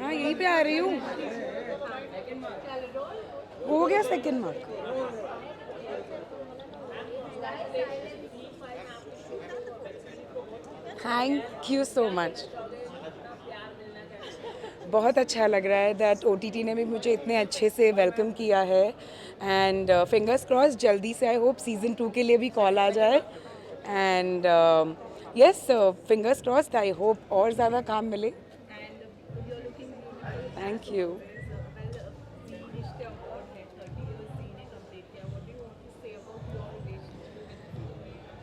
हाँ यहीं पे आ रही हूँ। हो गया second mark. Thank you so much. बहुत अच्छा लग रहा है दैट ओटीटी ने भी मुझे इतने अच्छे से वेलकम किया है एंड फिंगर्स क्रॉस जल्दी से आई होप सीज़न 2 के लिए भी कॉल आ जाए and yes fingers cross I hope और ज़्यादा काम मिले। Thank you.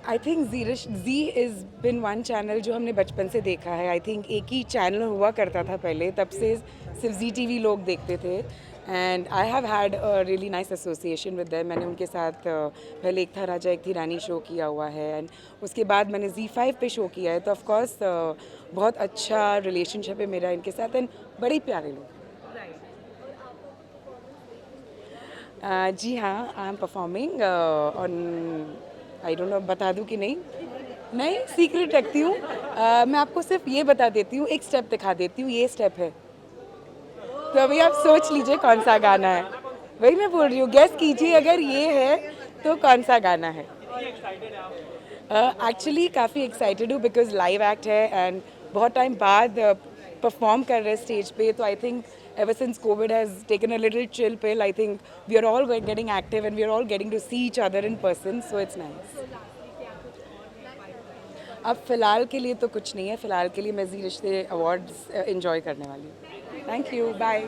I think Zee is been one channel जो हमने बचपन से देखा है। आई थिंक एक ही चैनल हुआ करता था पहले, तब से सिर्फ जी टीवी लोग देखते थे and I have had a really nice association with them. मैंने उनके साथ पहले एक था राजा एक थी रानी शो किया हुआ है एंड उसके बाद मैंने Z5 पे शो किया है, तो ऑफकोर्स बहुत अच्छा रिलेशनशिप है मेरा इनके साथ एंड बड़े प्यारे लोग। जी हाँ, I am performing on, I don't know बता दूँ कि नहीं, नहीं सीक्रेट रखती हूँ। मैं आपको सिर्फ ये बता देती हूँ, एक स्टेप दिखा देती हूँ, ये स्टेप है, तो अभी आप सोच लीजिए कौन सा गाना है। वही मैं बोल रही हूँ, गेस कीजिए अगर ये है तो कौन सा गाना है। एक्चुअली काफ़ी एक्साइटेड हूँ बिकॉज लाइव एक्ट है एंड बहुत टाइम बाद परफॉर्म कर रहे हैं स्टेज पे, तो I think ever since COVID has taken a little chill pill, I think we are all getting active and we are all getting to see each other in person, so it's nice. अब फिलहाल के लिए तो कुछ नहीं है, फिलहाल के लिए मैं जी रिश्ते अवार्ड्स एंजॉय करने वाली हूँ। Thank you, bye.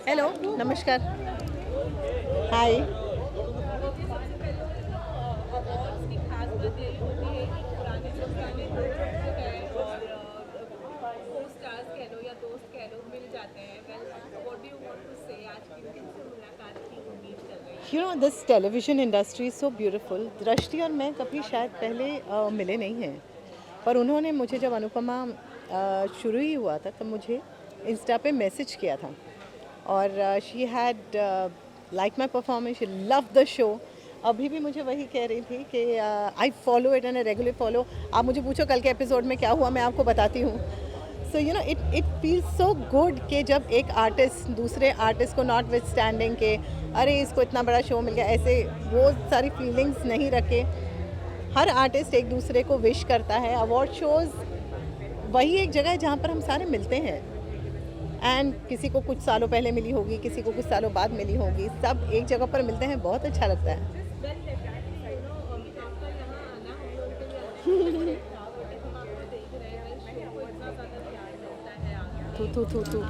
हेलो, नमस्कार। Hi. You know this television industry is so beautiful. Drishti और मैं कभी शायद पहले मिले नहीं हैं, पर उन्होंने मुझे जब अनुपमा शुरू ही हुआ था तब मुझे इंस्टा पे मैसेज किया था और she had like my performance, she love the show. अभी भी मुझे वही कह रही थी कि I follow it and I regular follow. आप मुझे पूछो कल के एपिसोड में क्या हुआ, मैं आपको बताती हूँ। So you know it feels so good कि जब एक आर्टिस्ट दूसरे आर्टिस्ट को नॉट विथ स्टैंडिंग के अरे इसको इतना बड़ा शो मिल गया, ऐसे वो सारी फीलिंग्स नहीं रखे। हर आर्टिस्ट एक दूसरे को विश करता है। अवार्ड शोज़ वही एक जगह है जहाँ पर हम सारे मिलते हैं एंड किसी को कुछ सालों पहले मिली होगी, किसी को कुछ सालों बाद मिली होगी, सब एक जगह पर मिलते हैं, बहुत अच्छा लगता है। थू थू थू थू।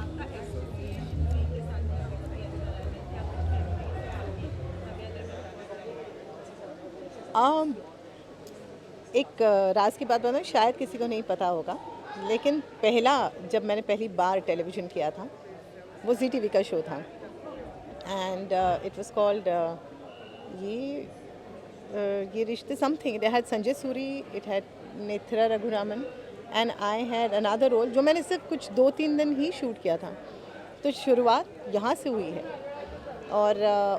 एक राज की बात बताऊँ, शायद किसी को नहीं पता होगा, लेकिन जब मैंने पहली बार टेलीविज़न किया था वो जी टीवी का शो था and it was called Yeh Rishte something. It had Sanjay Suri, it had Netra Raghuraman and I had another role जो मैंने सिर्फ कुछ 2-3 दिन ही शूट किया था। तो शुरुआत यहाँ से हुई है और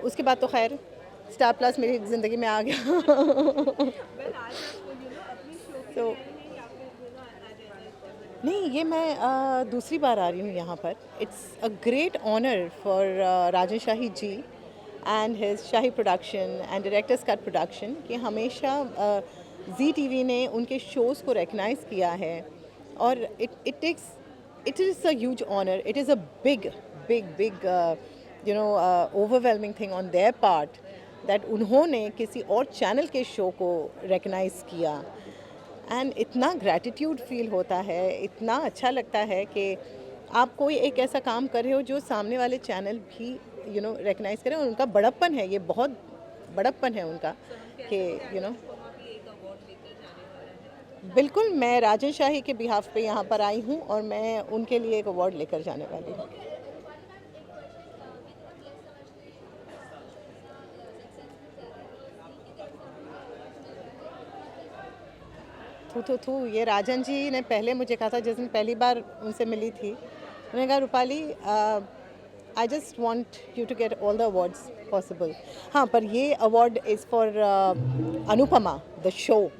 उसके बाद तो खैर स्टार प्लस मेरी ज़िंदगी में आ गया। तो नहीं, ये मैं दूसरी बार आ रही हूँ यहाँ पर। It's a great honour for Rajan Shahi ji and his Shahi production and directors cut production कि हमेशा जी टीवी ने उनके शोज़ को रिकग्नाइज़ किया है और it is a huge honour. It is a big big big overwhelming thing on their part that उन्होंने किसी और चैनल के शो को रिकग्नाइज़ किया। एंड इतना ग्रैटिट्यूड फील होता है, इतना अच्छा लगता है कि आप कोई एक ऐसा काम कर रहे हो जो सामने वाले चैनल भी रिकग्नाइज़ करें, और उनका बड़प्पन है, ये बहुत बड़प्पन है उनका कि बिल्कुल। मैं राजन शाही के बिहाफ पे यहाँ पर आई हूँ और मैं उनके लिए एक अवार्ड लेकर जाने वाली हूँ। थू ये राजन जी ने पहले मुझे कहा था, जिस दिन पहली बार उनसे मिली थी, उन्होंने कहा Rupali I just want you to get all the awards possible. हाँ, पर ये award is for Anupama the show.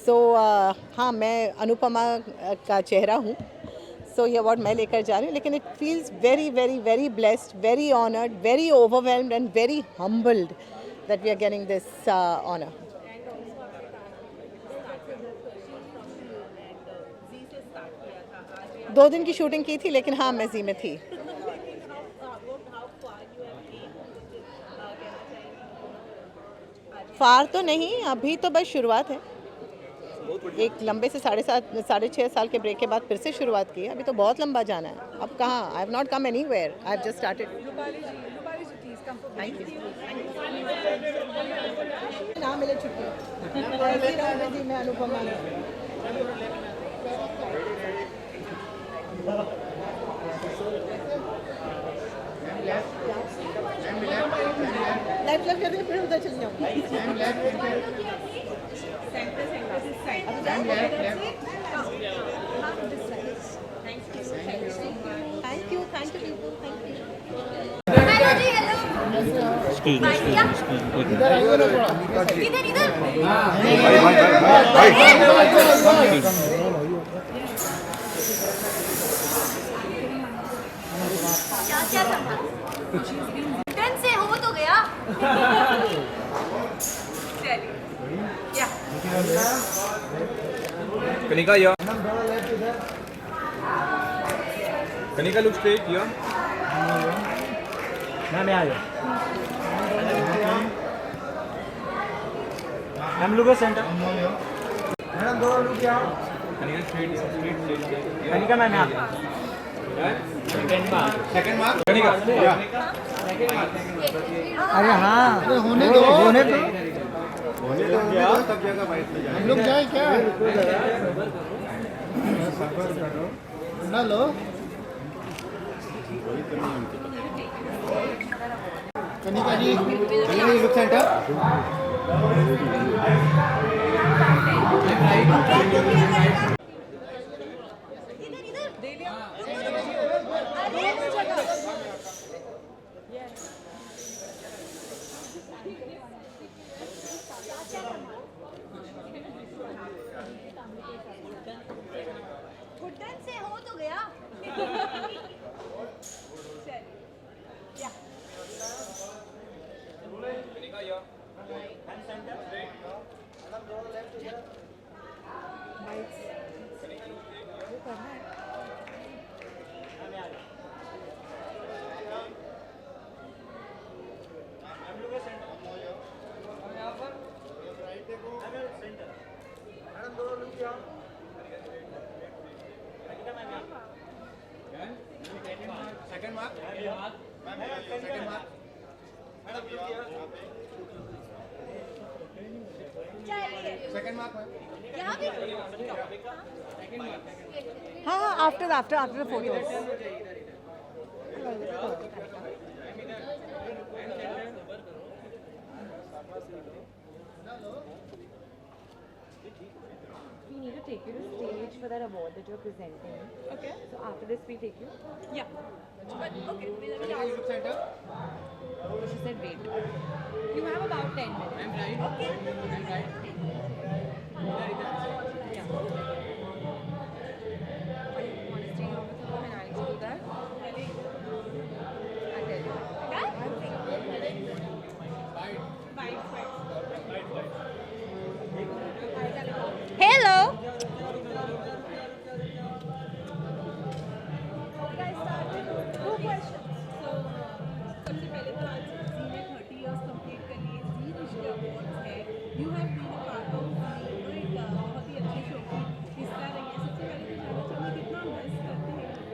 So हाँ, मैं अनुपमा का चेहरा हूँ, सो ये अवार्ड मैं लेकर जा रही हूँ। लेकिन it feels very very very blessed, very honoured, very overwhelmed and very humbled that we are getting this honour. 2 दिन की शूटिंग की थी, लेकिन हाँ मैं जी में थी। फार तो नहीं, अभी तो बस शुरुआत है। एक लंबे से 6.5 साल के ब्रेक के बाद फिर से शुरुआत की है। अभी तो बहुत लंबा जाना है। अब कहाँ, I have not come anywhere, I have just started. Thank you. ना मिले छुट्टी ऐसी रहूंगी मैं अनुपमा में। लेफ्ट करके फिर उधर चली जाऊंगी। Thank you people, thank you. इधर इधर क्या करना 10 से हो तो गया। चलिए कनिका या कनिका लुक स्ट्रेट या मैम आ जाओ। Ma'am look centre. मैडम दो लुक क्या कनिका स्ट्रेट कनिका मैम आ सेकंड मार्क कनिका अरे हाँ होने दो क्या तब जगह बाइक में हम लोग जाए क्या सफर करो ना लो कनिका जी लुक सेंटर घुटन से हो तो गया। Second mark second mark second mark यहाँ भी हाँ हाँ, after the photos. We need to take you to stage for that award that you're presenting. Okay. So after this, we take you. Yeah. But okay, look centre She said wait. you have about 10 minutes. I'm right. Okay. I'm right. Yeah. Are you want to stay on with her and I'll do that? I'll tell you. Hello. सबसे पहले तो आज जी ने 30 years complete कर लिए You have been a part of एक बहुत ही अच्छे शो की हिस्सा रही है। सबसे पहले तो जानना चाहूँगी कितना मिस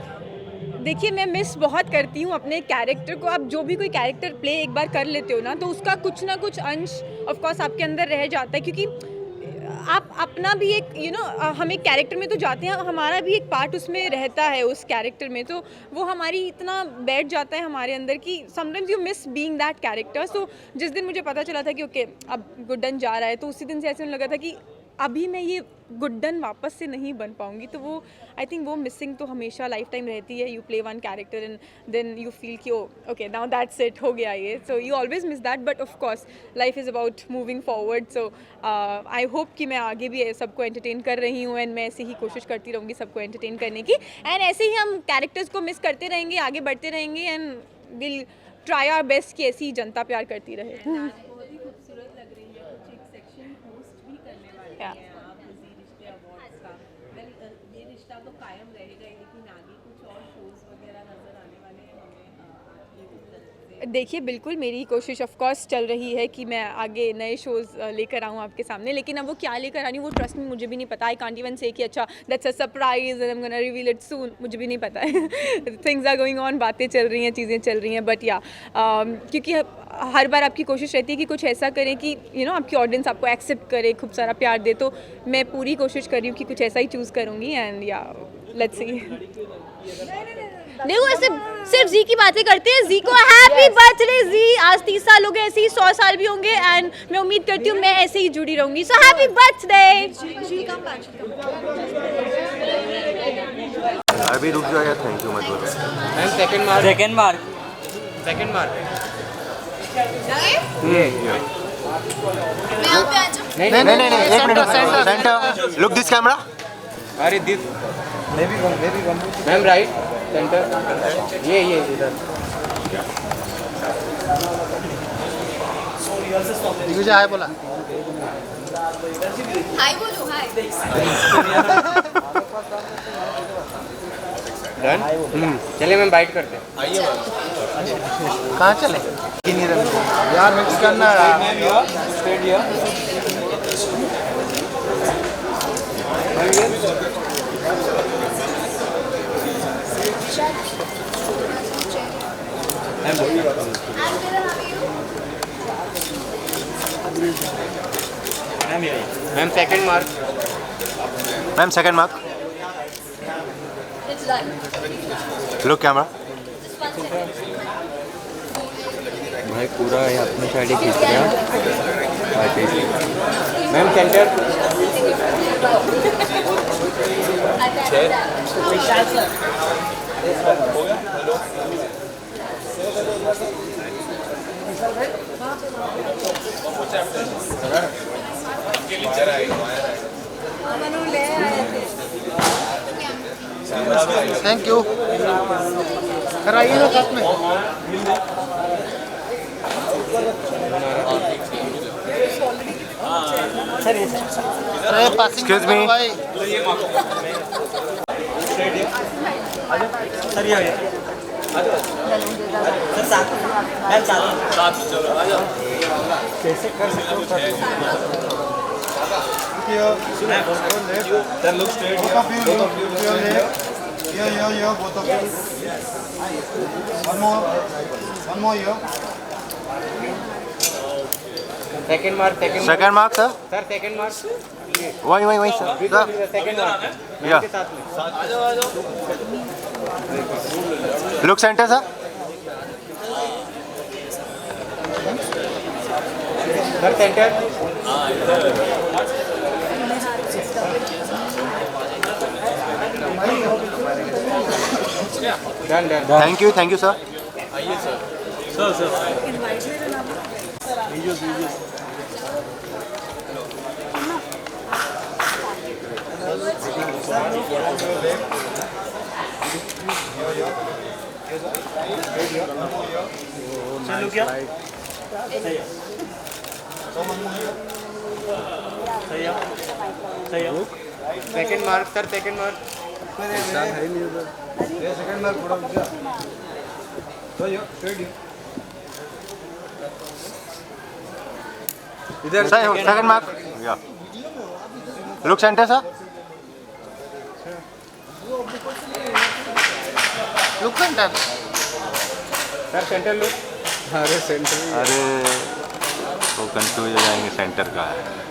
करती है? देखिए, मैं मिस बहुत करती हूँ अपने कैरेक्टर को। आप जो भी कोई कैरेक्टर प्ले एक बार कर लेते हो ना, तो उसका कुछ ना कुछ अंश ऑफ कोर्स आपके अंदर रह जाता है, क्योंकि आप अपना भी एक हम एक कैरेक्टर में तो जाते हैं, हमारा भी एक पार्ट उसमें रहता है उस कैरेक्टर में, तो वो हमारी इतना बैठ जाता है हमारे अंदर कि sometimes you miss being that character. So जिस दिन मुझे पता चला था कि ओके अब गुड्डन जा रहा है, तो उसी दिन से ऐसे लगा था कि अभी मैं ये गुड्डन वापस से नहीं बन पाऊंगी। तो वो आई थिंक वो मिसिंग तो हमेशा लाइफ टाइम रहती है। You play one character and then you feel कि ओके नाउ दैट्स इट, हो गया ये। So you always miss that, but of course life is about moving forward. So I hope कि मैं आगे भी सबको एंटरटेन कर रही हूँ, एंड मैं ऐसे ही कोशिश करती रहूँगी सबको एंटरटेन करने की, एंड ऐसे ही हम कैरेक्टर्स को मिस करते रहेंगे, आगे बढ़ते रहेंगे, and will try our best कि ऐसी ही जनता प्यार करती रहे। बहुत ही खूबसूरत लग रही है। कुछ एक सेक्शन होस्ट भी करने वाले हैं आप जी रिश्ते अवार्ड्स का। वेल ये रिश्ता तो कायम रहेगा ही, लेकिन आगे कुछ और शोज वगैरह नजर आने वाले हैं हमें आपकी तरफ से? देखिए, बिल्कुल मेरी कोशिश ऑफ कोर्स चल रही है कि मैं आगे नए शोज़ लेकर आऊँ आपके सामने, लेकिन अब वो क्या लेकर आ रही हूँ वो ट्रस्ट में मुझे भी नहीं पता। आई कांट इवन से कि अच्छा that's a surprise and I am gonna reveal it सून, मुझे भी नहीं पता है। थिंग्स आर गोइंग ऑन, बातें चल रही हैं, चीज़ें चल रही हैं, बट या क्योंकि हर बार आपकी कोशिश रहती है कि कुछ ऐसा करें कि आपकी ऑडियंस आपको एक्सेप्ट करे, खूब सारा प्यार दे, तो मैं पूरी कोशिश कर रही हूँ कि कुछ ऐसा ही चूज़ करूँगी, एंड या लेट्स सी। देखो, ऐसे सिर्फ जी की बातें करते हैं। जी को हैप्पी बर्थडे जी, आज 30 साल हो गए, ऐसे ही 100 साल भी होंगे, एंड मैं उम्मीद करती हूँ मैं ऐसे ही जुड़ी रहूँगी। So happy birthday. अभी रुक जाओ यार, थैंक यू मत बोलो। मैम सेकंड मार्क नहीं, एक minute, centre look this camera. अरे दिस मैम राइट सेंटर, ये इधर मुझे हाय बोला। हाय बोलो, हाय। डन। चलिए मैम बाइट करते हैं। आइए कहाँ चले? यार मिक्स करना ma'am second mark. Ma'am second mark, It's done. Look camera. भाई पूरा ये अपनी साइड ही खींच गया। Ma'am centre. Vishal sir. Thank you. कराइए ना साथ में। अरे पासिंग Excuse me. भाई। कैसे कर सकते हो? Second mark sir. Sir second mark. वही सर। सेकंड मार्क या के साथ में। Look centre sir. Sir centre. Done. Thank you sir. चलो क्या? Second mark sir, second mark. Second mark पूरा हो गया। तो यो स्ट्रेट इधर सेकंड मार्क या look centre sir look centre sir centre look अरे सेंटर अरे वो कंफ्यूज हो जाएंगे सेंटर का है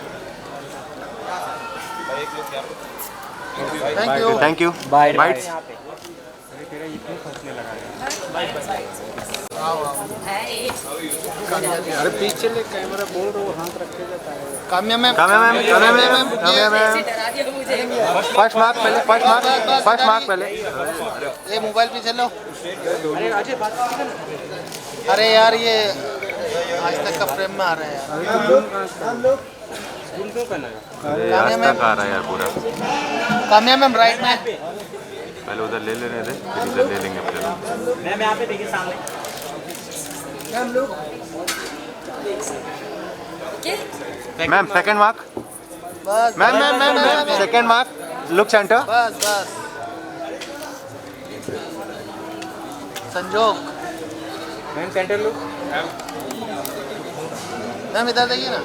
थैंक यू बाइट्स अरे पीछे ले कैमरा बोल रहा हूँ हाथ रखे जाता है काम्या मैम फर्स्ट मार्क पहले फर्स्ट मार्क पहले ये मोबाइल पीछे लो अरे यार ये आज तक का फ्रेम में आ रहा है यार अरे आज तक आ रहा है यार पूरा काम्या मैम राइट में पहले उधर ले लेने थे फिर इधर ले लेंगे फिर मैम यहाँ पे देखिए सामने मैम सेकंड मार्क बस ma'am second mark look centre बस बस संजोग मैम सेंटर लुक मैम इधर देखिए ना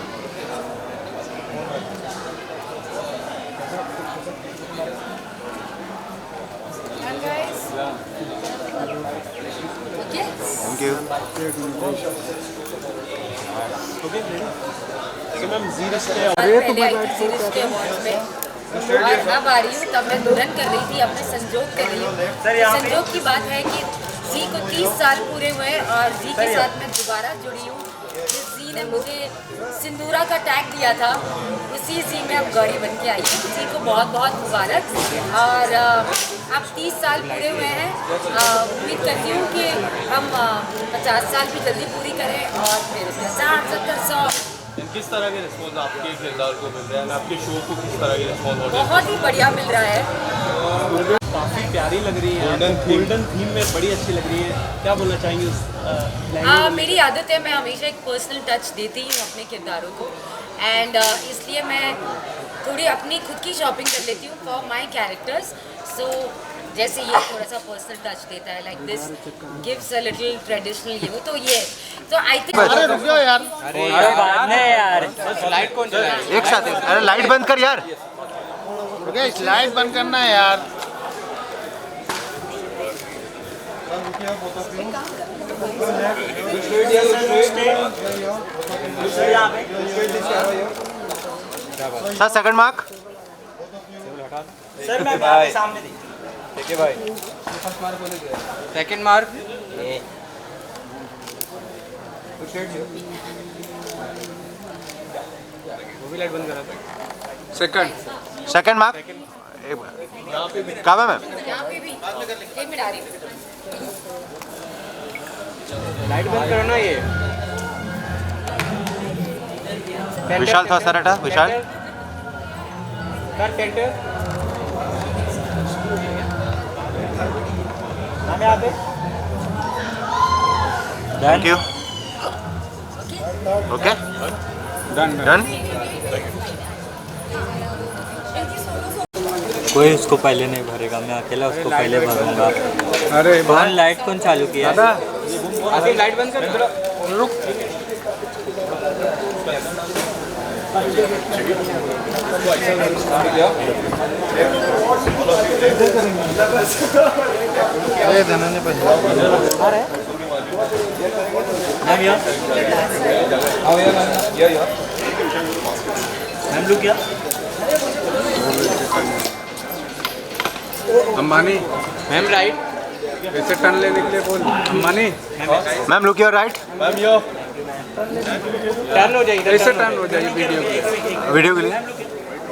थैंक यू और अब आ रही हूँ तब मैं दुल्हन कर रही थी अपने संजोग कर रही हूँ संजोग की बात है कि जी को 30 साल पूरे हुए और जी के साथ मैं दोबारा जुड़ी हूँ जिस जी ने मुझे सिंदूरा का टैग दिया था उसी जी में अब गौरी बन के आई हूँ जी को बहुत बहुत मुबारक और अब 30 साल पूरे हुए हैं उम्मीद करती हूँ कि हम 50 साल भी जल्दी पूरी करें और फिर 60 70 100 किस तरह के रिस्पॉन्स आपके किरदार को मिल रहे हैं आपके शो को किस तरह के रिस्पॉन्स हो रहे हैं बहुत ही बढ़िया मिल रहा है काफ़ी प्यारी लग रही है गोल्डन थीम में बड़ी अच्छी लग रही है क्या बोलना चाहेंगे उस मेरी आदत है मैं हमेशा एक पर्सनल टच देती हूँ अपने किरदारों को एंड इसलिए मैं थोड़ी अपनी खुद की शॉपिंग कर लेती हूँ फॉर माई कैरेक्टर्स सो जैसे ये थोड़ा सा पर्सनल टच देता है like this gives a little traditional ये तो ये तो आई थिंक अरे रुक जाओ यार यार लाइट कौन चला एक साथ अरे लाइट बंद कर यार रुके लाइट बंद करना है यार सर सेकंड मार्क सर मैं आपके सामने देखिए देखिए भाई सेकंड मार्क वो भी लाइट बंद करा था सेकंड मार्क काव्या मैम यहाँ पे भी एक मिनट आ रही हूँ लाइट बंद करो ना ये विशाल थोड़ा सा हटा विशाल सर सेंटर हम यहाँ पे थैंक यू ओके डन कोई उसको पहले नहीं भरेगा मैं अकेला उसको पहले भरूंगा अरे कौन लाइट कौन चालू किया आसिफ लाइट बंद कर रुक ये देना नहीं पहले मैम यहाँ मैम लोग क्या अंबानी मैम राइट ऐसे टर्न लेने के लिए बोल Ambani ma'am look your right ma'am yo turn हो जाएगी ऐसे टर्न हो जाएगी वीडियो के वीडियो के लिए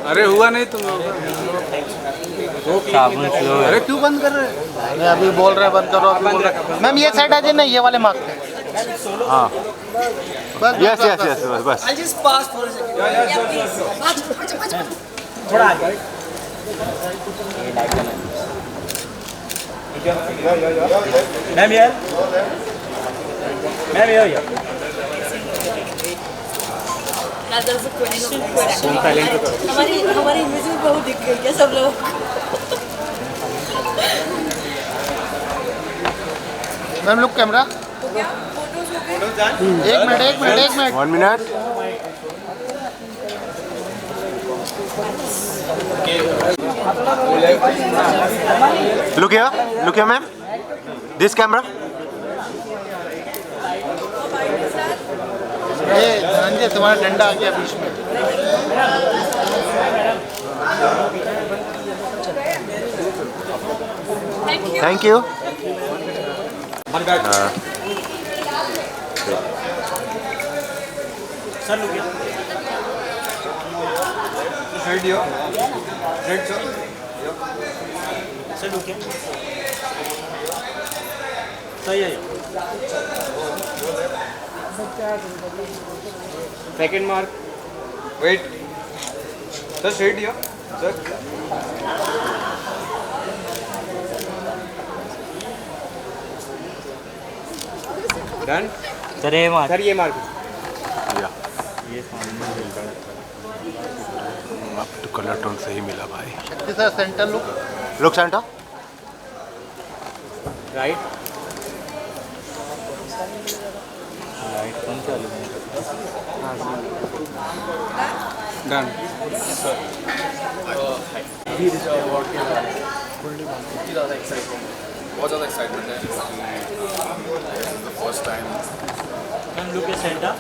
अरे हुआ नहीं तुम लोग साबुन स्लो अरे क्यों बंद कर रहे हैं मैं अभी बोल रहे बंद करो अभी बोल रहे मैम ये साइड आ जाए ना ये वाले मार्क पे हाँ बस यस यस यस बस थोड़ा आगे मैम यार मैम यार हमारी इमेज में बहुत दिख गई है सब लोग मैम लुक कैमरा फोटोज हो गए एक minute 1 minute Look here, ma'am. This camera. ये धनंजय तुम्हारा डंडा आ गया बीच में. Thank you. Sir look Straight here. Straight, sir. Sir look सही है second mark Wait. Sir, straight here. Sir. Done sir ये मार. सर ये मार्क अब तो कलर टोन सही मिला भाई. शक्ति sir centre look. Look center. Right light कौन चालू है? डन बहुत ज़्यादा एक्साइटमेंट है. फर्स्ट टाइम हम लुक सेंटर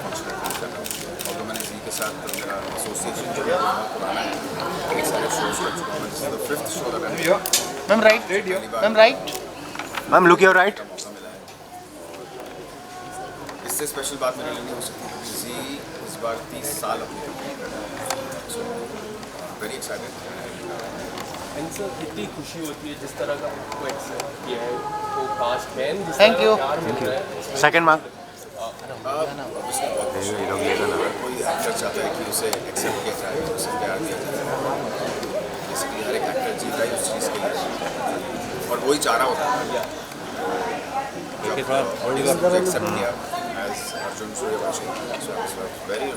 और मैंने जी के साथ मेरा एसोसिएशन जो है बहुत पुराना है. कई सारे शोज कर चुका हूँ. This is the 5th show that I am. Ma'am right. Ma'am right. Ma'am look here right. मौका मिला है. इससे स्पेशल बात मेरे लिए नहीं हो सकती क्योंकि जी इस बार 30 साल अपनी कंप्लीट कर रहा है. So very excited. सर कितनी खुशी होती है जिस तरह का आपको एक्सेप्ट किया है तो कास्ट फैन जिस Thank तरह you. प्यार मिल रहा है. Second mark. ऑब्वियसली बहुत खुश हूँ. कोई एक्टर चाहता है कि उसे एक्सेप्ट किया जाए, उसे प्यार दिया जाए. बेसिकली हर एक एक्टर जीता है उस चीज़ के लिए और वही चाह रहा होता है. जब एक्सेप्ट किया as Arjun Suryavanshi. So very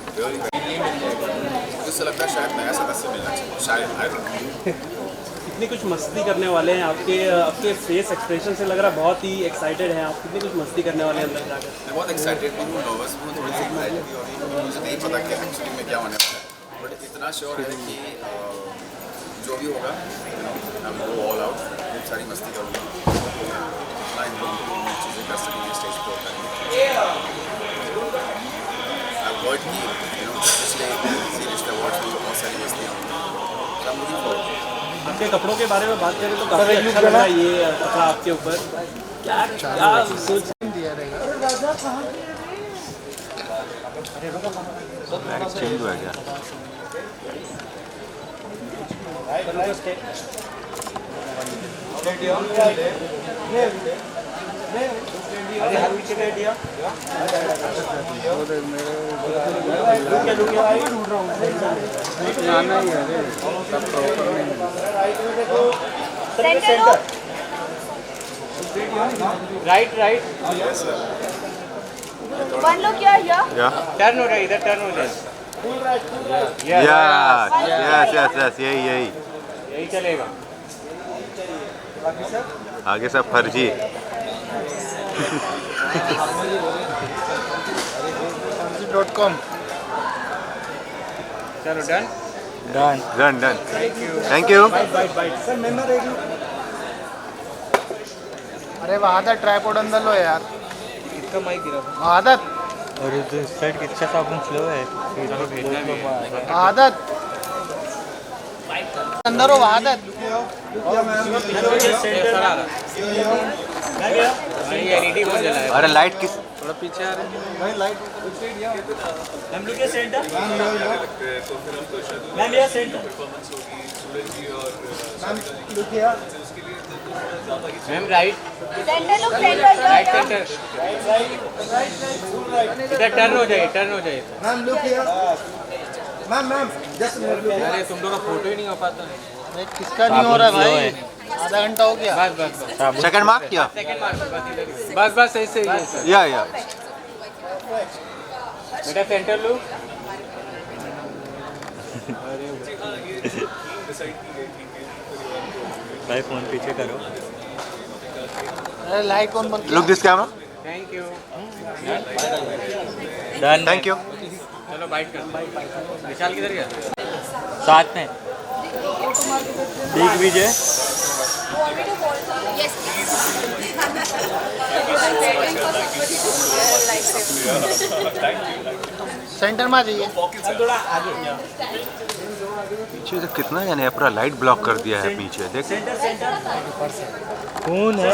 मुझे ऐसा लगता है शायद नया सदस्य मिलना चाहिए. शायद आई डोंट नो. कितनी कुछ मस्ती करने वाले हैं आपके फेस एक्सप्रेशन से लग रहा है बहुत ही एक्साइटेड हैं आप. कितनी कुछ मस्ती करने वाले हैं अंदर जाकर. मैं बहुत एक्साइटेड भी हूँ, नर्वस भी हूँ, थोड़ी सी एंग्जाइटी भी हो रही है. मुझे नहीं पता कि एक्चुअली में क्या होने वाला है, बट इतना श्योर है कि जो भी होगा I will go all out. खूब सारी मस्ती करूँगा. जितना इम्प्रूव चीज़ें कर सकेंगे स्टेज पर आई वर्ड की पिछले रिश्ते अवार्ड्स में बहुत सारी मस्तियाँ होंगी. आपके कपड़ों के बारे में बात करें तो काफ़ी अच्छा लग रहा है ये कपड़ा आपके ऊपर. क्या सोच दिया रहेगा. चेंज हुआ क्या? Right right One look here, here. Yeah. Turn हो रहा है, इधर टर्न हो जाए. Yes. यही. यही चलेगा. आगे सब फर्जी. .com. चलो done. Done. Thank you. Sir member एक अरे वहादत ट्राइपॉड अंदर लो यार. इसका माइक गिरा. वहादत. और इस साइड कितना साबुन स्लो है. वहादत. अंदर हो वहादत. एलईडी बहुत जला है. अरे लाइट किस थोड़ा पीछे आ रहे हैं. हम लोग के सेंटर. मैम ये centre. Ma'am right. Center look, center here. Right centre. इधर टर्न हो जाए. Ma'am look here. Ma'am just अरे तुम लोग का फोटो ही नहीं हो पाता. अरे किसका नहीं हो रहा है भाई. आधा घंटा हो गया. बस. सेकंड मार्क क्या? Second mark. बस ऐसे ही. या बेटा सेंटर लुक. भाई फोन पीछे करो. अरे लाइट कौन बंद. Look this camera. Thank you. Done. Thank you. चलो बाइट कर. विशाल किधर गया? साथ में दिग्विजय सेंटर में आ जाइए। पीछे से कितना यानी पूरा लाइट ब्लॉक कर दिया है पीछे देख। कौन है?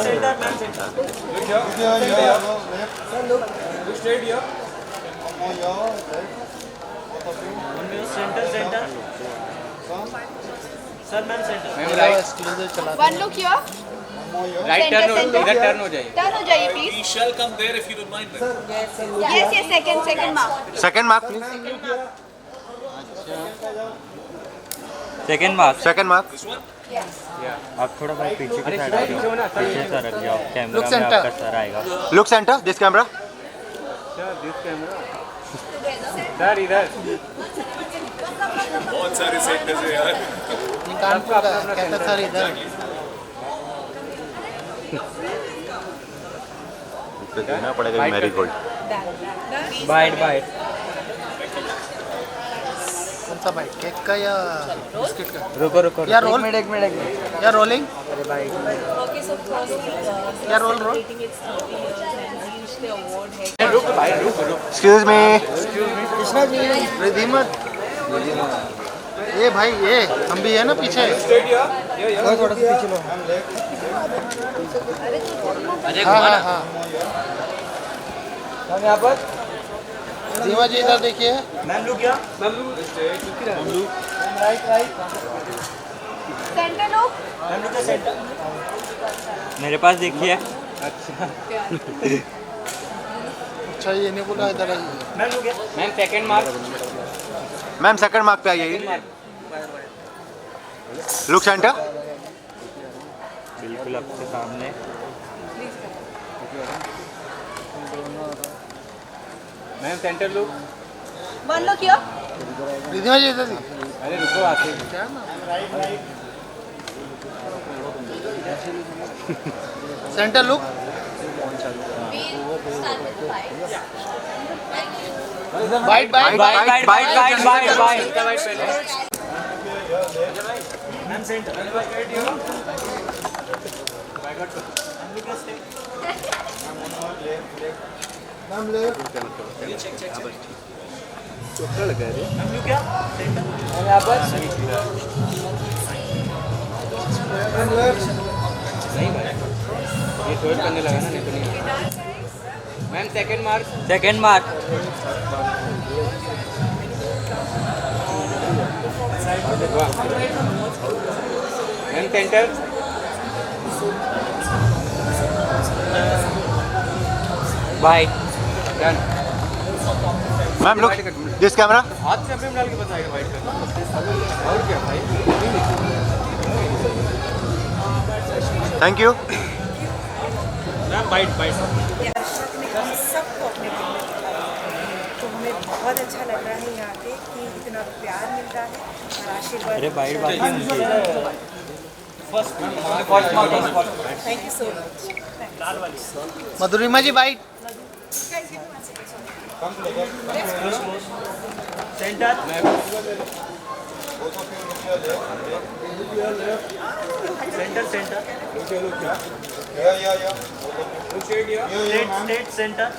One look here right turn, इधर टर्न हो जाइए। टर्न हो जाइए please yes yes second mark second mark please. Second mark. आप थोड़ा भाई पीछे की साइड आ जाओ, पीछे सरक जाओ, Look कैमरा में center. आपका सर आएगा। Look centre, this camera. Sir इधर कानपुर का कहता सर इधर। तो देना पड़ेगा मैरी गोल्ड। बाइट कौन सा बाइट, केक का या बिस्किट का? रुको या रोल? एक मिनट या रोलिंग? अरे भाई Okay, so firstly, या role? celebrating its 30 years and Zee Rishte award है एक्सक्यूज मी, कृष्णा जी, रिधीमत। ये भाई ये हम भी है ना पीछे। थोड़ा सा पीछे लो। हाँ हाँ। हम यहाँ पर धीमा जी इधर देखिए। सेंटर लुक मेरे पास देखिए। अच्छा ये नहीं बोला इधर आइए। Ma'am second mark. Ma'am second mark पे आइए। Look centre. बिल्कुल आपके सामने। Ma'am centre look. One look here Ridhima ji इधर। अरे रुको आते centre look. Bite bite bite. Ma'am centre ma'am ले। यहाँ पर ये टोट करने लगा ना, नहीं तो नहीं। Ma'am second mark. Ma'am centre. Bite done. Ma'am look this camera. हाथ से अपने डाल के बताएगा वाइट करना। और क्या भाई? Thank you. मैम बाइट सबको अपने दिल में तो हमें बहुत अच्छा लग रहा है यहाँ पे कि इतना प्यार मिलता है और आशीर्वाद। अरे बाइट बाकी thank you so much. Madhurima ji bite. Centre. State centre.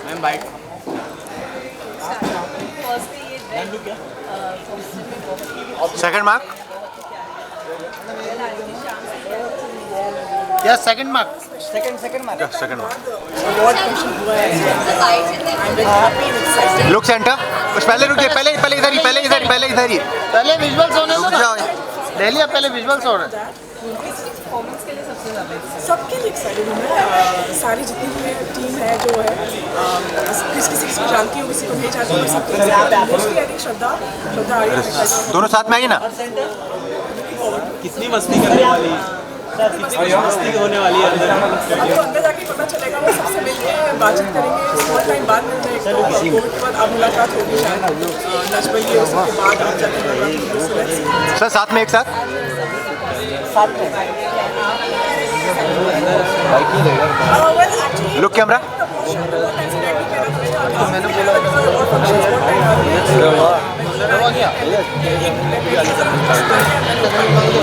Ma'am bite. Second mark. Yes second mark. Second mark. Second mark. Look centre. कुछ पहले रुकिए, पहले इधर ही। पहले विजुअल्स होने दो ना। डेली पहले विजुअल्स हो रहे हैं। परफॉर्मेंस के लिए सबसे ज़्यादा सबके लिए एक्साइटेड हूँ मैं। सारी जितनी भी टीम है जो है किसी को जानती हूँ, किसी को नहीं जानती हूँ, सबके श्रद्धा आ रही है। दोनों साथ में आइए ना। कितनी मस्ती करने वाली कितनी मस्ती होने वाली है अंदर। अब तो अंदर जाके पता चलेगा, वो सबसे मिलके बातचीत करेंगे। बहुत टाइम बाद मिलते हैं, कोविड के बाद अब मुलाकात होगी शायद नच बलिए उसके बाद आप जाके सर साथ में एक साथ। लुक कैमरा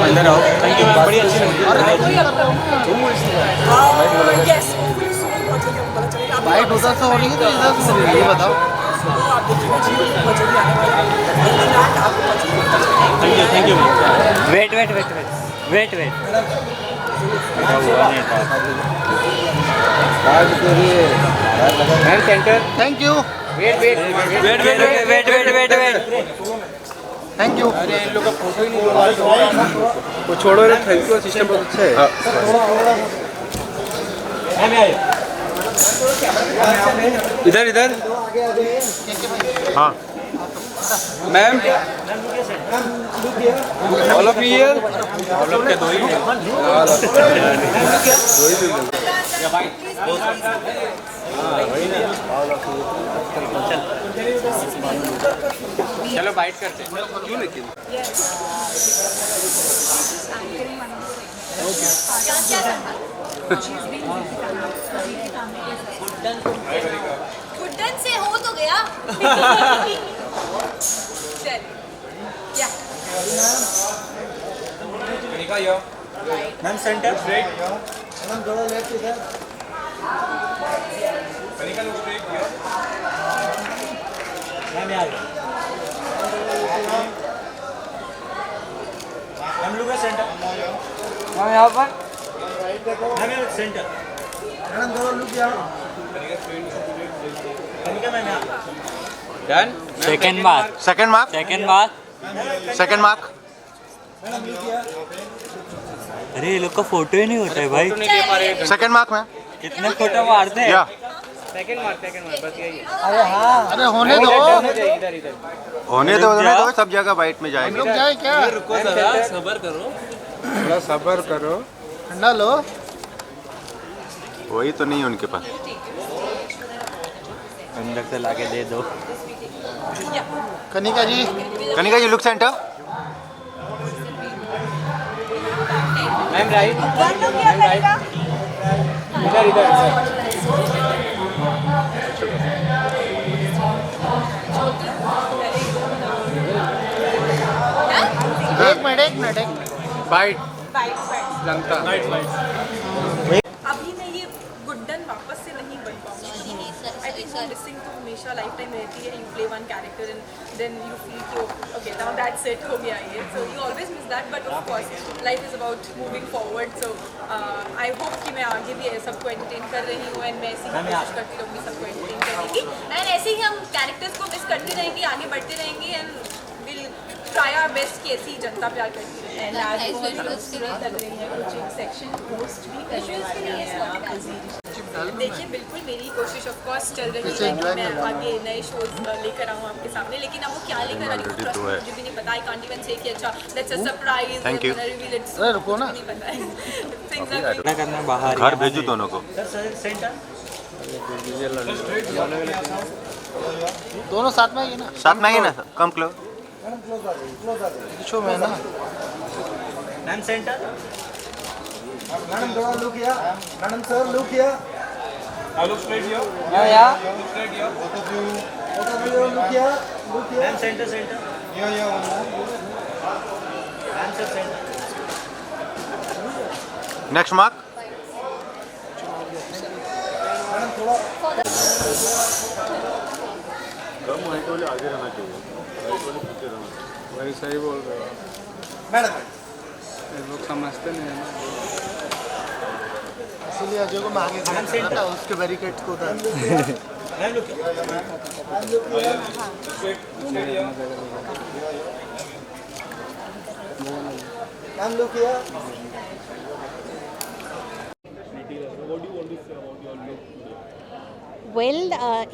अंदर आओ। थैंक यू मैम, बड़ी अच्छी लगी। बाइट उधर से हो रही है तो इधर से हो रही है, ये बताओ। Thank you ma'am. Wait wait wait wait wait wait ma'am centre. Thank you. Wait wait wait wait wait wait wait wait thank you. अरे इन लोग का फोटो ही नहीं वो छोड़ो रे। थैंक यू, सिस्टम बहुत अच्छा है। इधर इधर। हाँ ma'am all of here. All of के दो ही हैं। चलो बाइट करते हैं। क्यों लेकिन गुड्डन से हो तो गया। Ma'am centre straight. मैम थोड़ा लेफ्ट इधर। हम लोग सेंटर। मैम यहाँ पर मैम सेंटर। मैडम थोड़ा लुक यहाँ। Done. Second mark second mark second mark. Second mark अरे ये लोग का फोटो ही नहीं होता है भाई। नहीं ले पा रहे। सेकंड मार्क में कितने फोटो मारते हैं। या सेकंड मार्क बस यही है। अरे होने दो। इधर इधर। होने दो सब जगह बाइट में हम जाएंगे। लोग जाए क्या? रुको जरा, सब्र करो। थोड़ा सब्र करो, ठंडा लो। वही तो नहीं है उनके पास। अंदर से लाके दे दो। Kanika ji. Kanika ji look centre. Ma'am right. Ma'am right. इधर इधर। एक मिनट। बाइट लगता। अभी मैं ये गुड्डन वापस से नहीं बन पाऊंगी। आई थिंक वो मिसिंग तो हमेशा लाइफ टाइम रहती है। You play one character and then you feel कि ओके नाउ दैट्स इट, हो गया ये। So you always miss that, but of course life is about moving forward. So I hope कि मैं आगे भी सबको एंटरटेन कर रही हूँ एंड मैं ऐसी ही कोशिश करती रहूँगी सबको एंटरटेन करने की। एंड ऐसे ही हम कैरेक्टर्स को मिस करते रहेंगे, आगे बढ़ते रहेंगे and will try our best कि ऐसी जनता प्यार करती रहे। And आज बहुत खूबसूरत लग रही है। कुछ एक सेक्शन पोस्ट भी कर रही है। देखिए बिल्कुल मेरी कोशिश ऑफ कोर्स चल रही है कि मैं आगे नए शोज लेकर आऊँ आपके सामने, लेकिन अब वो क्या लेकर आ रही हूँ ट्रस्ट मुझे भी नहीं पता। आई कांट इवन से कि अच्छा that's a surprise. Thank you. अरे रुको ना। नहीं पता है। Things are going करना बाहर घर भेजू दोनों को। दोनों साथ में आइए ना। साथ में आइए ना, कम क्लोज। शो में ना। Ma'am centre. मैडम थोड़ा look here. Madam sir look here. I look straight here. Look here. Ma'am centre centre. Ma'am sir centre. Next mark. Come height वाले आगे रहना चाहिए, हाइट वाले पीछे रहना चाहिए। वही सही बोल रहे हो मैडम लोग समझते नहीं है ना। इसलिए अजय को मैं आगे खड़ा कर रहा था, उसके बैरिकेड्स को उधर। Ma'am look here. Well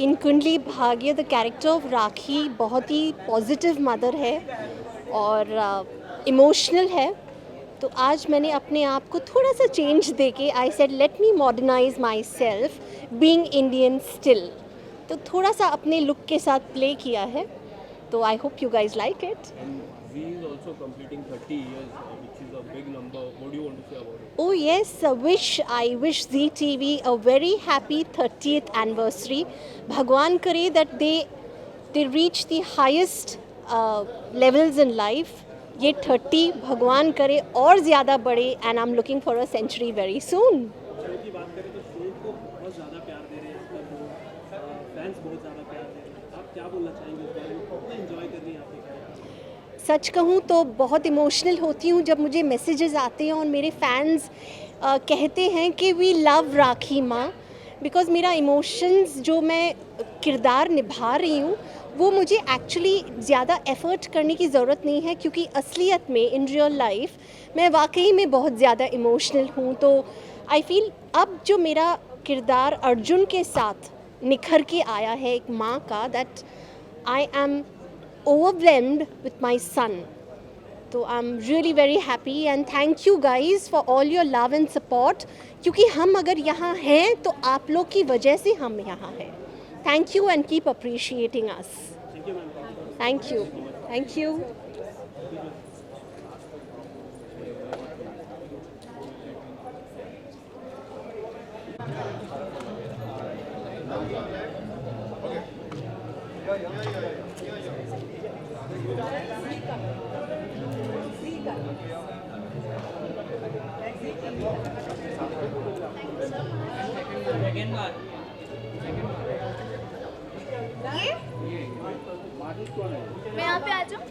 in Kundali Bhagya the character of राखी बहुत ही पॉजिटिव मदर है और इमोशनल है। तो आज मैंने अपने आप को थोड़ा सा चेंज देके I said let me modernise my self being Indian still. तो थोड़ा सा अपने लुक के साथ प्ले किया है। तो I hope you guys like it. We is also completing 30 years, which is a big number. What do you want to say about it? Oh yes, I wish Zee TV a very happy 30th anniversary. Bhagwan kare that they reach the highest levels in life. ये 30 भगवान करे और ज़्यादा बढ़े and I'm looking for a century very soon. Show की बात करें तो शो को बहुत ज़्यादा प्यार दे रहे हैं, इसका फैंस बहुत ज़्यादा प्यार दे रहे हैं. आप क्या बोलना चाहेंगे इस बारे में? कितना एंजॉय कर रही हैं आप ये? सच कहूँ तो बहुत इमोशनल होती हूँ जब मुझे मैसेजेस आते हैं और मेरे फैंस कहते हैं कि वी लव राखी माँ, बिकॉज़ मेरा इमोशंस जो मैं किरदार निभा रही हूँ वो मुझे एक्चुअली ज़्यादा एफ़र्ट करने की ज़रूरत नहीं है, क्योंकि असलियत में इन रियल लाइफ मैं वाकई में बहुत ज़्यादा इमोशनल हूँ. तो आई फील अब जो मेरा किरदार अर्जुन के साथ निखर के आया है एक माँ का, that I am overwhelmed with my son. So I'm really very happy and thank you guys for all your love and support, क्योंकि हम अगर यहाँ हैं तो आप लोग की वजह से हम यहाँ हैं. Thank you and keep appreciating us. Thank you. Thank you. मैं यहाँ पे आ जाऊँ?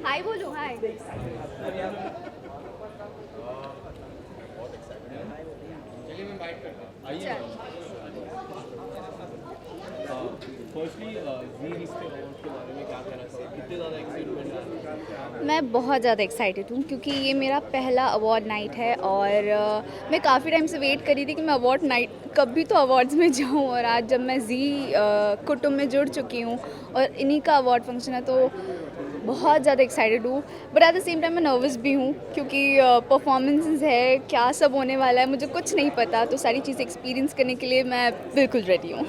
हाय बोलूँ? हाय. चलिए मैं बाइट करता हूँ. आइए. फर्स्टली ज़ी रिश्ते के बारे में क्या कहना चाहिए? कितने ज़्यादा एक्साइटमेंट है? मैं बहुत ज़्यादा एक्साइटेड हूँ क्योंकि ये मेरा पहला अवार्ड नाइट है और मैं काफ़ी टाइम से वेट कर रही थी कि मैं अवार्ड नाइट कभी तो अवार्ड्स में जाऊँ, और आज जब मैं ज़ी कुटुंब में जुड़ चुकी हूँ और इन्हीं का अवार्ड फंक्शन है तो बहुत ज़्यादा एक्साइटेड हूँ. But at the same time मैं नर्वस भी हूँ क्योंकि परफॉर्मेंसेस है, क्या सब होने वाला है मुझे कुछ नहीं पता, तो सारी चीज़ें एक्सपीरियंस करने के लिए मैं बिल्कुल रेडी हूँ.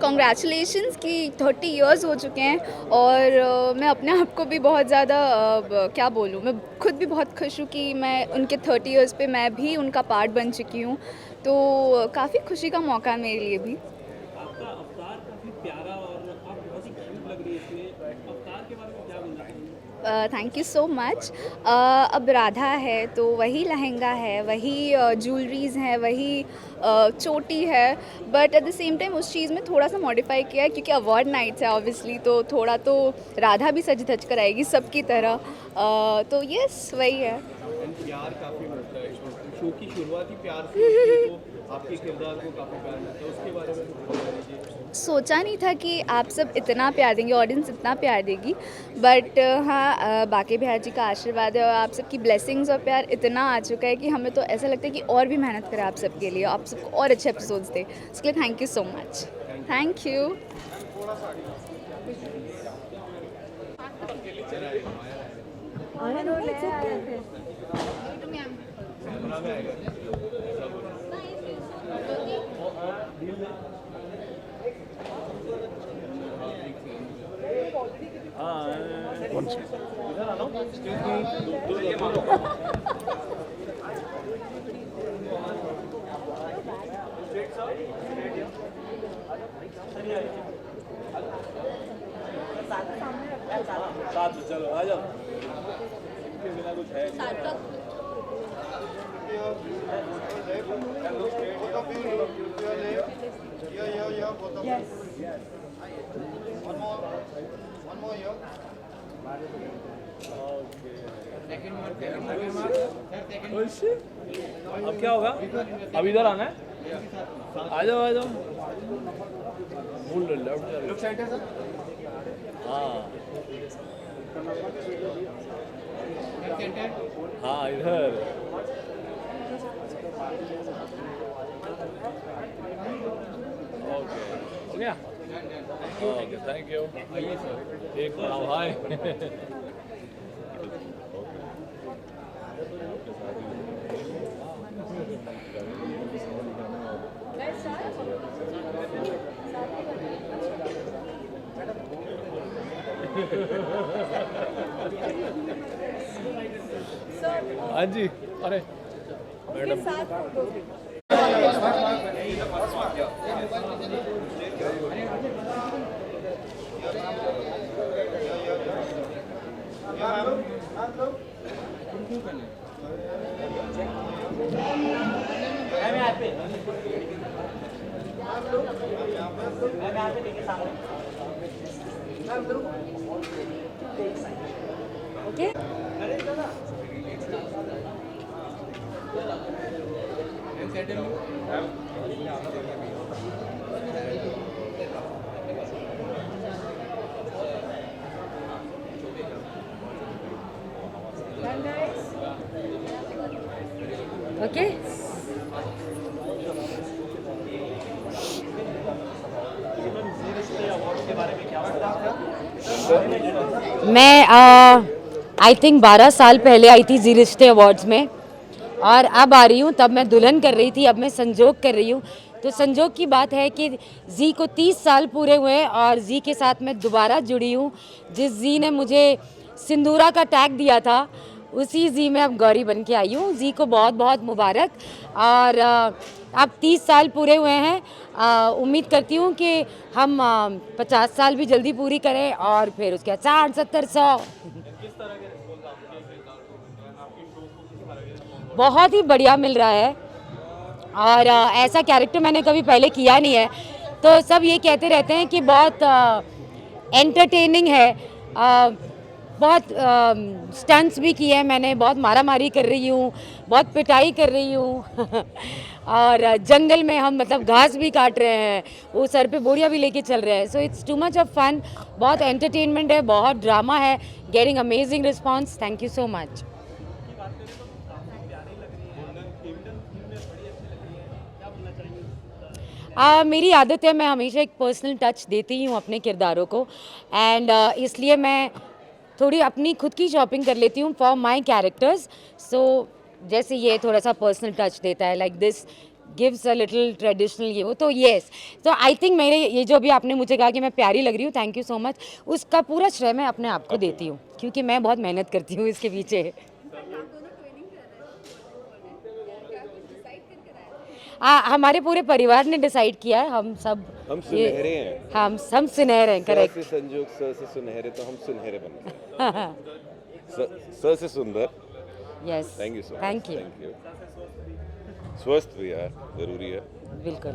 कॉन्ग्रेचुलेशंस कि 30 इयर्स हो चुके हैं और मैं अपने आप को भी बहुत ज़्यादा क्या बोलूँ, मैं खुद भी बहुत खुश हूँ कि मैं उनके 30 इयर्स पे मैं भी उनका पार्ट बन चुकी हूँ, तो काफ़ी खुशी का मौका है मेरे लिए भी. आपका अवतार काफ़ी प्यारा और आप बहुत ही क्यूट लग रही है इसमें. अवतार के बारे में क्या बोलना चाहिए? Thank you so much. अब राधा है तो वही लहंगा है, वही ज्वेलरीज़ हैं, वही चोटी है, but at the same time उस चीज़ में थोड़ा सा मॉडिफाई किया है क्योंकि अवार्ड नाइट्स है ऑब्वियसली, तो थोड़ा तो राधा भी सज धज कर आएगी सबकी तरह. तो यस वही है. प्यार काफ़ी मिलता है शो की शुरुआत ही प्यार से, तो आपके किरदार को काफ़ी प्यार मिलता है, उसके बारे में बता दीजिए. सोचा नहीं था कि आप सब इतना प्यार देंगे, ऑडियंस इतना प्यार देगी, बट हाँ बाकी बिहार जी का आशीर्वाद है और आप सबकी ब्लेसिंग्स और प्यार इतना आ चुका है कि हमें तो ऐसा लगता है कि और भी मेहनत करें आप सबके लिए, आप सबको और अच्छे एपिसोड्स दें. उसके लिए thank you so much. Thank you. साथ में चलो आ जाओ. इनके बिना कुछ है नहीं. अब क्या होगा? अब इधर आना है. आ जाओ आ जाओ. लेफ्ट साइड है सर. हाँ हाँ इधर. ओके गया? Okay, thank you. एक बड़ा भाई। हाँ जी, अरे मैडम ओके ओके मैं आई थिंक 12 साल पहले आई थी जी रिश्ते अवार्ड्स में और अब आ रही हूँ। तब मैं दुल्हन कर रही थी, अब मैं संजोग कर रही हूँ। तो संजोग की बात है कि जी को 30 साल पूरे हुए हैं और जी के साथ मैं दोबारा जुड़ी हूँ। जिस जी ने मुझे सिंदूरा का टैग दिया था उसी जी में अब गौरी बन के आई हूँ। जी को बहुत बहुत मुबारक। और अब 30 साल पूरे हुए हैं। उम्मीद करती हूँ कि हम 50 साल भी जल्दी पूरी करें और फिर उसके 60, 70, 100। बहुत ही बढ़िया मिल रहा है और ऐसा कैरेक्टर मैंने कभी पहले किया नहीं है। तो सब ये कहते रहते हैं कि बहुत एंटरटेनिंग है। बहुत स्टंट्स भी किए हैं मैंने, बहुत मारा मारी कर रही हूँ, बहुत पिटाई कर रही हूँ और जंगल में हम मतलब घास भी काट रहे हैं, वो सर पे बोरिया भी लेके चल रहे हैं। So it's too much of fun. बहुत एंटरटेनमेंट है, बहुत ड्रामा है, getting amazing response. Thank you so much. मेरी आदत है, मैं हमेशा एक पर्सनल टच देती हूँ अपने किरदारों को एंड इसलिए मैं थोड़ी अपनी खुद की शॉपिंग कर लेती हूँ फॉर माई कैरेक्टर्स। सो जैसे ये थोड़ा सा पर्सनल टच देता है, like this gives a little traditional ये वो। तो येस, तो आई थिंक मेरे ये जो अभी आपने मुझे कहा कि मैं प्यारी लग रही हूँ, थैंक यू सो मच, उसका पूरा श्रेय मैं अपने आप को देती हूँ क्योंकि मैं बहुत मेहनत करती हूँ इसके पीछे। हमारे पूरे परिवार ने डिसाइड किया है। हम सब सुनहरे हैं। हम सुनहरे हैं, करेक्ट। संजोग स से सुनहरे, तो हम सुनहरे बन गए। स से सुंदर। Yes, thank you so much. Thank you. स्वस्थ भी यार जरूरी है। बिल्कुल।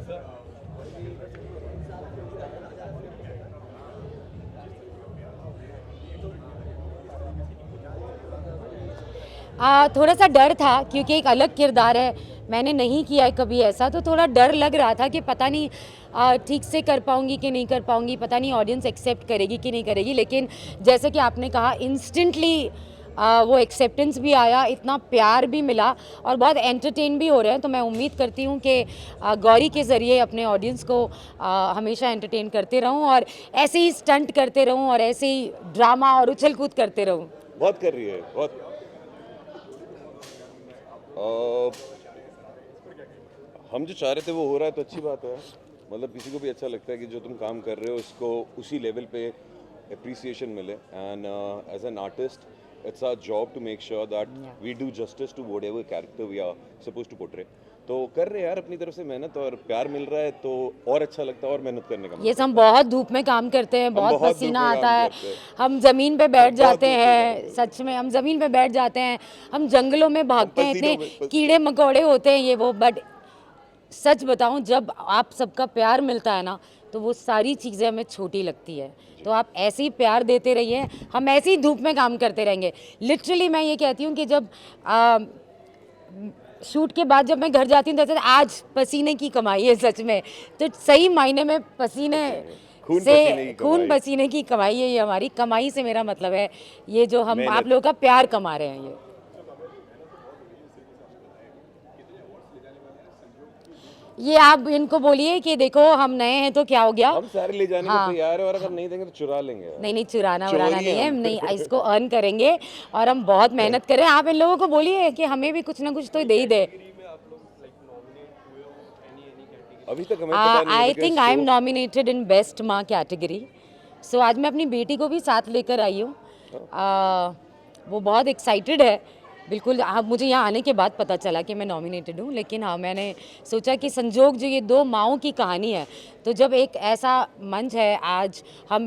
थोड़ा सा डर था क्योंकि एक अलग किरदार है, मैंने नहीं किया है कभी ऐसा, तो थोड़ा डर लग रहा था कि पता नहीं ठीक से कर पाऊंगी कि नहीं कर पाऊंगी, पता नहीं ऑडियंस एक्सेप्ट करेगी कि नहीं करेगी। लेकिन जैसे कि आपने कहा, इंस्टेंटली वो एक्सेप्टेंस भी आया, इतना प्यार भी मिला और बहुत एंटरटेन भी हो रहे हैं। तो मैं उम्मीद करती हूँ कि गौरी के ज़रिए अपने ऑडियंस को हमेशा एंटरटेन करते रहूँ और ऐसे ही स्टंट करते रहूँ और ऐसे ही ड्रामा और उछल कूद करते रहूँ। बहुत कर रही है, बहुत। हम जो चाह रहे थे वो हो रहा है तो अच्छी बात है। मतलब किसी को भी अच्छा लगता है कि जो तुम काम कर रहे हो उसको उसी लेवल पे अप्रिसिएशन मिले। And as an artist it's our job to make sure that we do justice to whatever character we are supposed to portray. तो कर रहे हैं यार अपनी तरफ से मेहनत, और प्यार मिल रहा है तो और अच्छा लगता है और मेहनत करने का। ये हम बहुत धूप में काम करते हैं, बहुत पसीना आता है, हम ज़मीन पे बैठ जाते हैं, सच में हम ज़मीन पे बैठ जाते हैं, हम जंगलों में भागते हैं, इतने कीड़े मकोड़े होते हैं ये वो। बट सच बताऊं, जब आप सबका प्यार मिलता है ना तो वो सारी चीज़ें हमें छोटी लगती है। तो आप ऐसे ही प्यार देते रहिए, हम ऐसे ही धूप में काम करते रहेंगे। लिटरली मैं ये कहती हूँ कि जब शूट के बाद जब मैं घर जाती हूँ तो आज पसीने की कमाई है सच में। तो सही मायने में पसीने से खून पसीने की कमाई है ये हमारी। कमाई से मेरा मतलब है ये जो हम आप लोगों का प्यार कमा रहे हैं। ये ये आप इनको बोलिए कि देखो हम नए हैं तो क्या हो गया। हम सारे ले जाने हाँ। को तैयार है और अगर नहीं देंगे तो चुरा लेंगे। नहीं चुराना चोरी वराना नहीं है, हम। नहीं इसको अर्न करेंगे और हम बहुत मेहनत करें। आप इन लोगों को बोलिए कि हमें भी कुछ ना कुछ तो दे ही दे। अभी तक हमें पता नहीं है आई because think I am show- nominated in best माँ कैटेगरी। सो आज मैं अपनी बेटी को भी साथ लेकर आई हूँ। वो बहुत एक्साइटेड है बिल्कुल। अब मुझे यहाँ आने के बाद पता चला कि मैं नॉमिनेटेड हूँ, लेकिन हाँ मैंने सोचा कि संजोग जो ये दो माँओं की कहानी है, तो जब एक ऐसा मंच है आज हम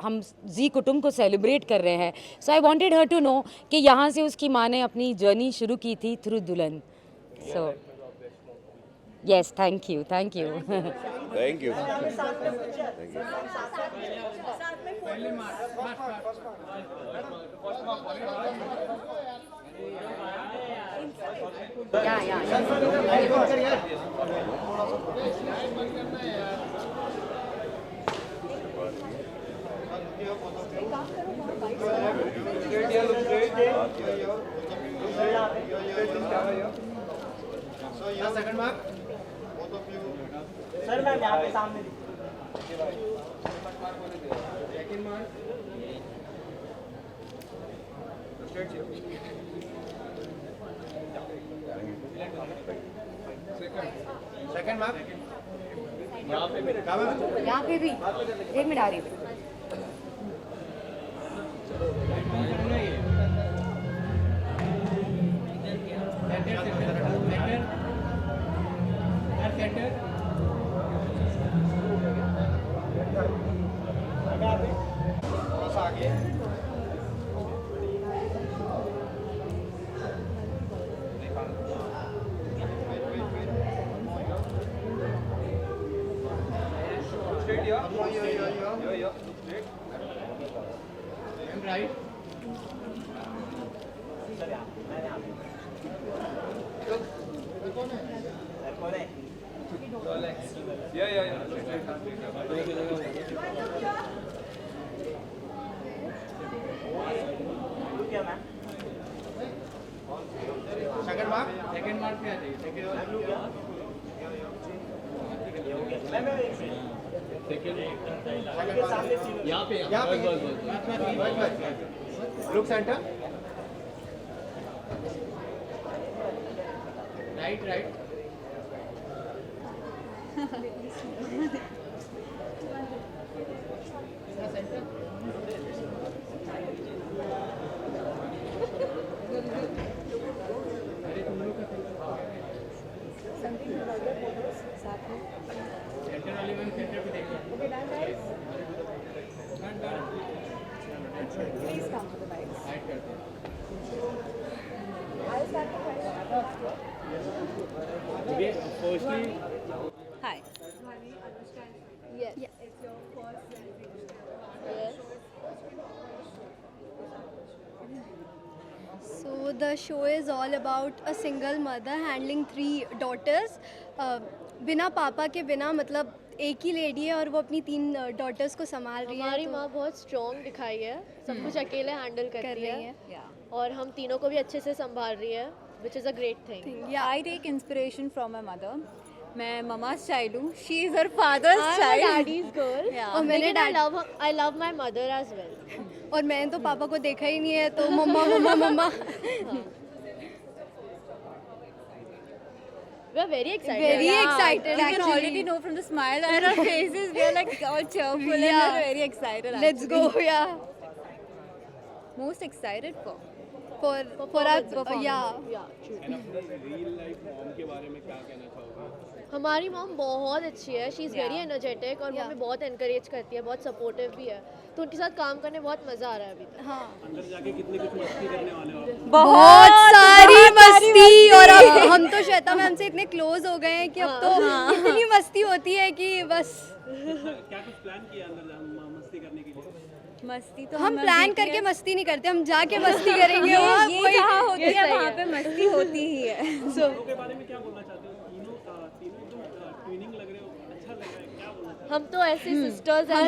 हम जी कुटुंब को सेलिब्रेट कर रहे हैं, so I wanted her to know कि यहाँ से उसकी माँ ने अपनी जर्नी शुरू की थी थ्रू दुल्हन। So yes, thank you Thank you. Thank you. Second mark sir ma'am यहाँ पे सामने सेकंड मार्क यहाँ पे भी 1 मिनट आ रही है। सेकंड मार्क पे आ जाइए। यहाँ पे look centre right Hi. Yes. It's your first Yes. So the show is all about a single mother handling 3 daughters. बिना पापा के बिना मतलब एक ही लेडी है और वो अपनी 3 डॉटर्स को संभाल रही है। हमारी माँ बहुत स्ट्रॉन्ग दिखाई है, सब कुछ अकेले हैंडल कर रही है Yeah. और हम तीनों को भी अच्छे से संभाल रही है, which is a great thing. Yeah, I take inspiration from my mother. मैं ममा's child हूँ. She is her father's I'm a child. daddy's girl. Yeah. और मैंने I love my mother as well. और मैंने तो पापा को देखा ही नहीं है तो मम्मा मम्मा मम्मा। We are very excited. Very excited. You can actually. already know from the smile on our faces. We are like all cheerful and Yeah. we're very excited. Let's go. actually. Yeah. Most excited for. For our performance. yeah. Real life mom के बारे में क्या कहना चाहोगे? हमारी mom बहुत अच्छी है, she is Yeah. Very energetic और वो Yeah. हमें बहुत एनकरेज करती है, बहुत सपोर्टिव भी है, तो उनके साथ काम करने बहुत मज़ा आ रहा है अभी तक। हाँ। अंदर जाके कितनी कुछ मस्ती करने वाले हो आप? बहुत सारी मस्ती और अब हम तो श्वेता मैम से इतने क्लोज हो गए हैं कि अब तो इतनी मस्ती होती है कि बस क्या कुछ प्लान किया अंदर मस्ती करने के लिए? मस्ती तो हम प्लान करके मस्ती नहीं करते, हम जाके मस्ती करेंगे। वहाँ ये कोई जहाँ होती है सही वहाँ है। पे मस्ती होती ही है। तीनों के बारे में क्या बोलना चाहते हो? तीनों एकदम ट्विनिंग लग रहे हो, अच्छा लग रहा है, क्या बोलना चाहते हो? हम तो ऐसे सिस्टर्स हैं हम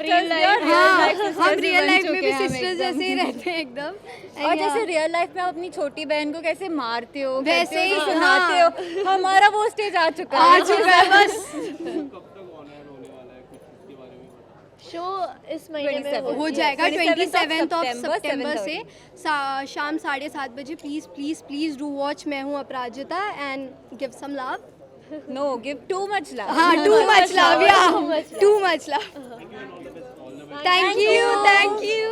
रियल लाइफ में भी सिस्टर्स जैसे ही रहते हैं एकदम। और जैसे रियल लाइफ में अपनी छोटी बहन को कैसे मारते हो वैसे ही सुनाते हो, हमारा वो स्टेज आ चुका है बस। शो इस महीने में हो जाएगा 27 सितंबर से शाम 7:30 बजे। Please please please do watch. मैं हूँ Aparajita and give some love. No, give too much love. हाँ, too much love, yeah, too much love. Thank you, thank you.